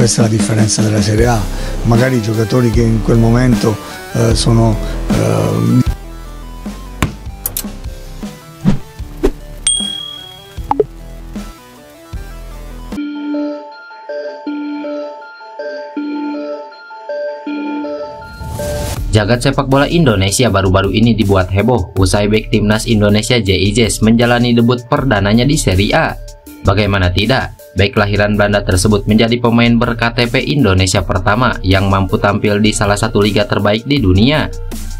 questa è la differenza della Serie A, magari i giocatori che in quel momento sono Jagat sepak bola Indonesia baru-baru ini dibuat heboh usai bek timnas Indonesia J.I. menjalani debut perdananya di Serie A. Bagaimana tidak, bek kelahiran Belanda tersebut menjadi pemain ber-KTP Indonesia pertama yang mampu tampil di salah satu liga terbaik di dunia.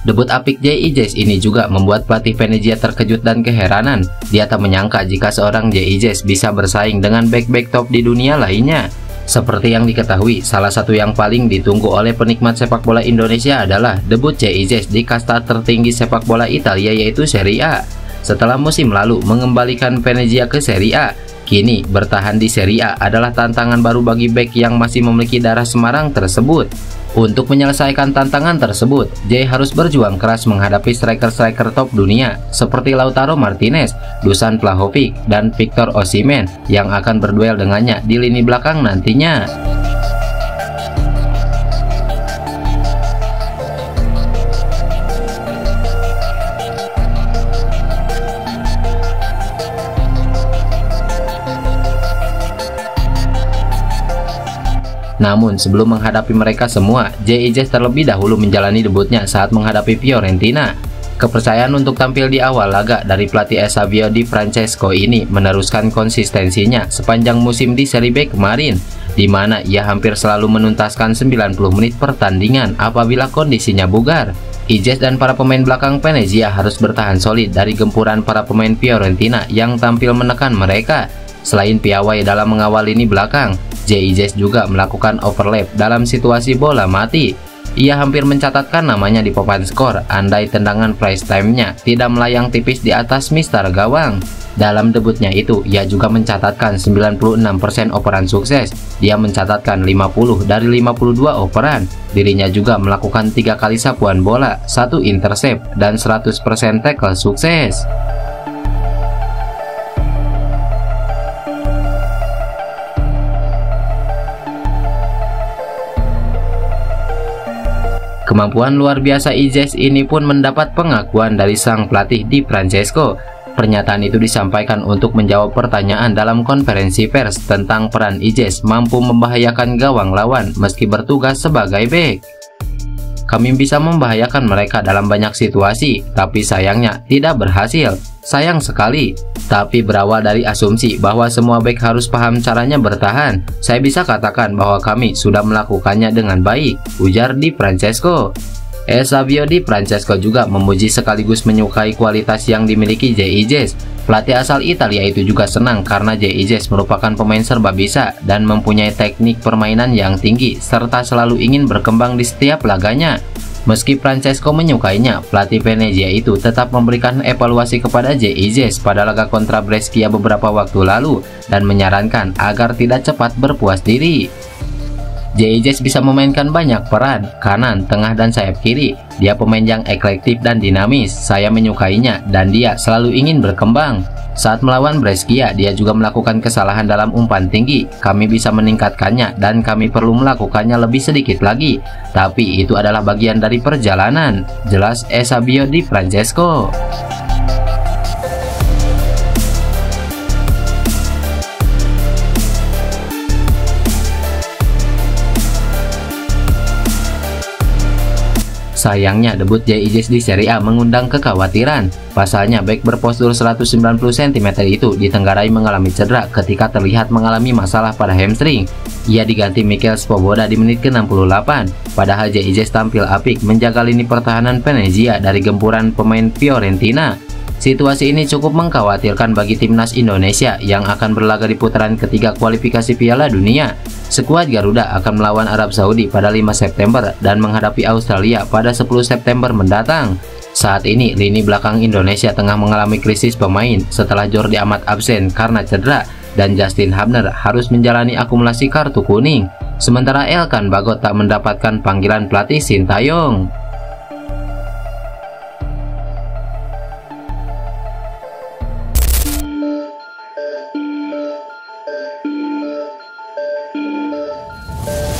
Debut apik J.I. ini juga membuat pelatih Venezia terkejut dan keheranan. Dia tak menyangka jika seorang J.I. bisa bersaing dengan bek-bek top di dunia lainnya. Seperti yang diketahui, salah satu yang paling ditunggu oleh penikmat sepak bola Indonesia adalah debut J.I. di kasta tertinggi sepak bola Italia yaitu Serie A. Setelah musim lalu mengembalikan Venezia ke Serie A, kini bertahan di Serie A adalah tantangan baru bagi bek yang masih memiliki darah Semarang tersebut. Untuk menyelesaikan tantangan tersebut, J harus berjuang keras menghadapi striker-striker top dunia seperti Lautaro Martinez, Dusan Vlahovic, dan Victor Osimhen yang akan berduel dengannya di lini belakang nantinya. Namun sebelum menghadapi mereka semua, J.I. terlebih dahulu menjalani debutnya saat menghadapi Fiorentina. Kepercayaan untuk tampil di awal laga dari pelatih Eusebio Di Francesco ini meneruskan konsistensinya sepanjang musim di Serie B kemarin, di mana ia hampir selalu menuntaskan 90 menit pertandingan apabila kondisinya bugar. Ijes dan para pemain belakang Venezia harus bertahan solid dari gempuran para pemain Fiorentina yang tampil menekan mereka. Selain piawai dalam mengawal lini belakang, J.I. juga melakukan overlap dalam situasi bola mati. Ia hampir mencatatkan namanya di papan skor andai tendangan prize time-nya tidak melayang tipis di atas mister gawang. Dalam debutnya itu, ia juga mencatatkan 96% operan sukses. Dia mencatatkan 50 dari 52 operan. Dirinya juga melakukan 3 kali sapuan bola, 1 intercept, dan 100% tackle sukses. Kemampuan luar biasa Ijes ini pun mendapat pengakuan dari sang pelatih Di Francesco. Pernyataan itu disampaikan untuk menjawab pertanyaan dalam konferensi pers tentang peran Ijes mampu membahayakan gawang lawan meski bertugas sebagai bek. Kami bisa membahayakan mereka dalam banyak situasi, tapi sayangnya tidak berhasil. Sayang sekali. Tapi berawal dari asumsi bahwa semua bek harus paham caranya bertahan, saya bisa katakan bahwa kami sudah melakukannya dengan baik, ujar Di Francesco. Eusebio Di Francesco juga memuji sekaligus menyukai kualitas yang dimiliki J.I. Pelatih asal Italia itu juga senang karena J.I. merupakan pemain serba bisa dan mempunyai teknik permainan yang tinggi serta selalu ingin berkembang di setiap laganya. Meski Francesco menyukainya, pelatih Venezia itu tetap memberikan evaluasi kepada J.I. pada laga kontra Brescia beberapa waktu lalu dan menyarankan agar tidak cepat berpuas diri. J.I. bisa memainkan banyak peran, kanan, tengah, dan sayap kiri. Dia pemain yang eklektik dan dinamis. Saya menyukainya dan dia selalu ingin berkembang. Saat melawan Brescia, dia juga melakukan kesalahan dalam umpan tinggi. Kami bisa meningkatkannya dan kami perlu melakukannya lebih sedikit lagi. Tapi itu adalah bagian dari perjalanan, jelas Eusebio Di Francesco. Sayangnya debut J.I. di Serie A mengundang kekhawatiran. Pasalnya bek berpostur 190 cm itu ditenggarai mengalami cedera ketika terlihat mengalami masalah pada hamstring. Ia diganti Mikel Svoboda di menit ke-68. Padahal J.I. tampil apik menjaga lini pertahanan Venezia dari gempuran pemain Fiorentina. Situasi ini cukup mengkhawatirkan bagi timnas Indonesia yang akan berlaga di putaran ketiga kualifikasi Piala Dunia. Skuad Garuda akan melawan Arab Saudi pada 5 September dan menghadapi Australia pada 10 September mendatang. Saat ini, lini belakang Indonesia tengah mengalami krisis pemain setelah Jordi Amat absen karena cedera dan Justin Hubner harus menjalani akumulasi kartu kuning. Sementara Elkan Bagot tak mendapatkan panggilan pelatih Sintayong.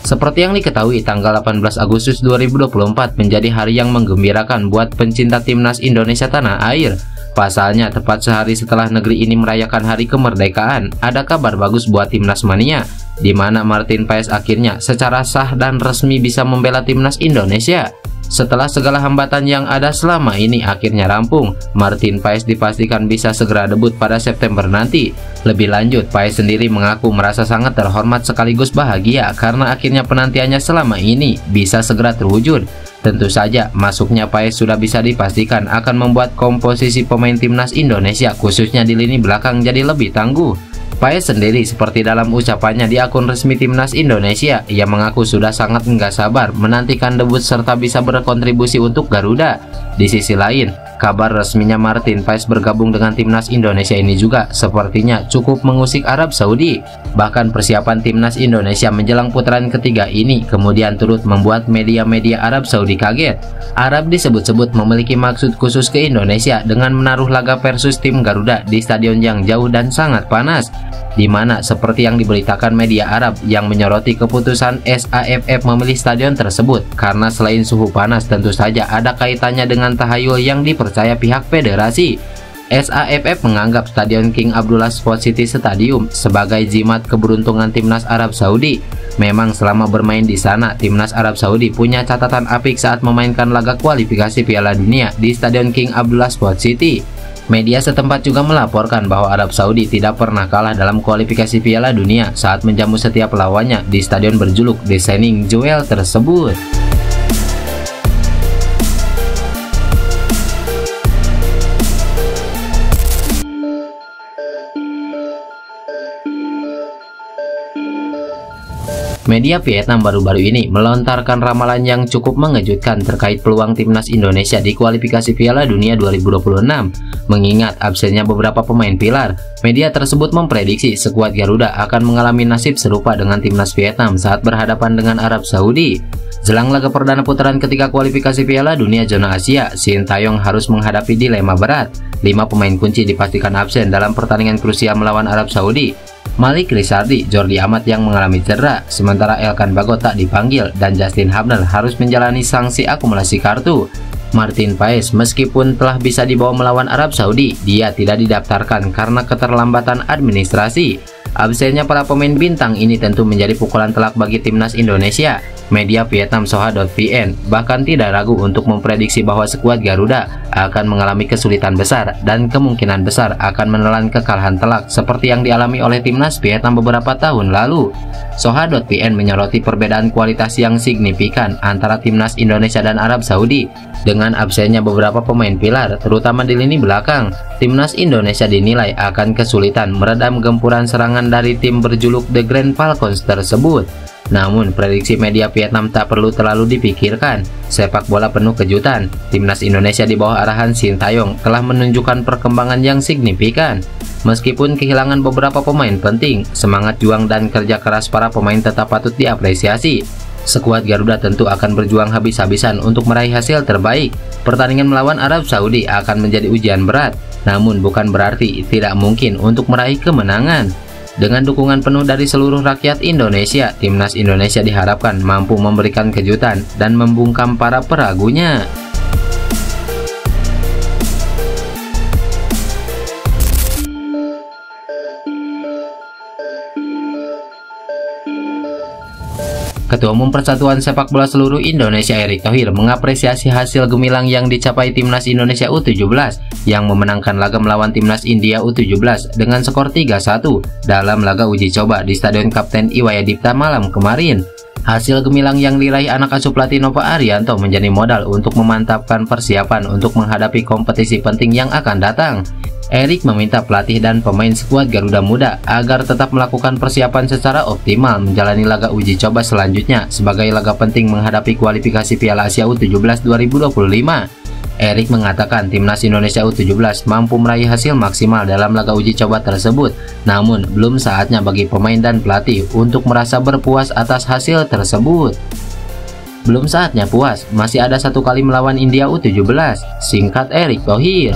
Seperti yang diketahui, tanggal 18 Agustus 2024 menjadi hari yang menggembirakan buat pencinta timnas Indonesia tanah air. Pasalnya, tepat sehari setelah negeri ini merayakan hari kemerdekaan, ada kabar bagus buat timnas mania, di mana Martin Paes akhirnya secara sah dan resmi bisa membela timnas Indonesia. Setelah segala hambatan yang ada selama ini akhirnya rampung, Martin Paes dipastikan bisa segera debut pada September nanti. Lebih lanjut, Paes sendiri mengaku merasa sangat terhormat sekaligus bahagia karena akhirnya penantiannya selama ini bisa segera terwujud. Tentu saja, masuknya Paes sudah bisa dipastikan akan membuat komposisi pemain timnas Indonesia khususnya di lini belakang jadi lebih tangguh. Paes sendiri seperti dalam ucapannya di akun resmi timnas Indonesia, ia mengaku sudah sangat nggak sabar menantikan debut serta bisa berkontribusi untuk Garuda. Di sisi lain, kabar resminya Martin Paes bergabung dengan timnas Indonesia ini juga sepertinya cukup mengusik Arab Saudi. Bahkan persiapan timnas Indonesia menjelang putaran ketiga ini kemudian turut membuat media-media Arab Saudi kaget. Arab disebut-sebut memiliki maksud khusus ke Indonesia dengan menaruh laga versus tim Garuda di stadion yang jauh dan sangat panas, di mana seperti yang diberitakan media Arab yang menyoroti keputusan SAFF memilih stadion tersebut karena selain suhu panas tentu saja ada kaitannya dengan tahayul yang dipercaya pihak federasi. SAFF menganggap Stadion King Abdullah Sport City Stadium sebagai jimat keberuntungan timnas Arab Saudi. Memang selama bermain di sana, timnas Arab Saudi punya catatan apik saat memainkan laga kualifikasi Piala Dunia di Stadion King Abdullah Sport City. Media setempat juga melaporkan bahwa Arab Saudi tidak pernah kalah dalam kualifikasi Piala Dunia saat menjamu setiap lawannya di stadion berjuluk The Shining Jewel tersebut. Media Vietnam baru-baru ini melontarkan ramalan yang cukup mengejutkan terkait peluang timnas Indonesia di kualifikasi Piala Dunia 2026. Mengingat absennya beberapa pemain pilar, media tersebut memprediksi skuad Garuda akan mengalami nasib serupa dengan timnas Vietnam saat berhadapan dengan Arab Saudi. Jelang laga perdana putaran ketiga kualifikasi Piala Dunia zona Asia, Sintayong harus menghadapi dilema berat. 5 pemain kunci dipastikan absen dalam pertandingan krusial melawan Arab Saudi. Malik Rizaldi, Jordi Amat yang mengalami cedera, sementara Elkan Bagot tak dipanggil dan Justin Hubner harus menjalani sanksi akumulasi kartu. Martin Paes meskipun telah bisa dibawa melawan Arab Saudi, dia tidak didaftarkan karena keterlambatan administrasi. Absennya para pemain bintang ini tentu menjadi pukulan telak bagi timnas Indonesia. Media Vietnam Soha.vn bahkan tidak ragu untuk memprediksi bahwa skuad Garuda akan mengalami kesulitan besar dan kemungkinan besar akan menelan kekalahan telak seperti yang dialami oleh timnas Vietnam beberapa tahun lalu. Soha.vn menyoroti perbedaan kualitas yang signifikan antara timnas Indonesia dan Arab Saudi. Dengan absennya beberapa pemain pilar, terutama di lini belakang, timnas Indonesia dinilai akan kesulitan meredam gempuran serangan dari tim berjuluk The Grand Falcons tersebut. Namun, prediksi media Vietnam tak perlu terlalu dipikirkan. Sepak bola penuh kejutan. Timnas Indonesia di bawah arahan Sintayong telah menunjukkan perkembangan yang signifikan. Meskipun kehilangan beberapa pemain penting, semangat juang dan kerja keras para pemain tetap patut diapresiasi. Skuad Garuda tentu akan berjuang habis-habisan untuk meraih hasil terbaik. Pertandingan melawan Arab Saudi akan menjadi ujian berat, namun bukan berarti tidak mungkin untuk meraih kemenangan. Dengan dukungan penuh dari seluruh rakyat Indonesia, timnas Indonesia diharapkan mampu memberikan kejutan dan membungkam para peragunya. Ketua Umum Persatuan Sepak Bola Seluruh Indonesia Erick Thohir mengapresiasi hasil gemilang yang dicapai Timnas Indonesia U17 yang memenangkan laga melawan Timnas India U17 dengan skor 3-1 dalam laga uji coba di Stadion Kapten Iwayadipta malam kemarin. Hasil gemilang yang diraih anak asuh pelatih Nova Arianto menjadi modal untuk memantapkan persiapan untuk menghadapi kompetisi penting yang akan datang. Erick meminta pelatih dan pemain skuad Garuda Muda agar tetap melakukan persiapan secara optimal menjalani laga uji coba selanjutnya sebagai laga penting menghadapi kualifikasi Piala Asia U17 2025. Erick mengatakan timnas Indonesia U17 mampu meraih hasil maksimal dalam laga uji coba tersebut, namun belum saatnya bagi pemain dan pelatih untuk merasa berpuas atas hasil tersebut. Belum saatnya puas, masih ada satu kali melawan India U17, singkat Erick Thohir.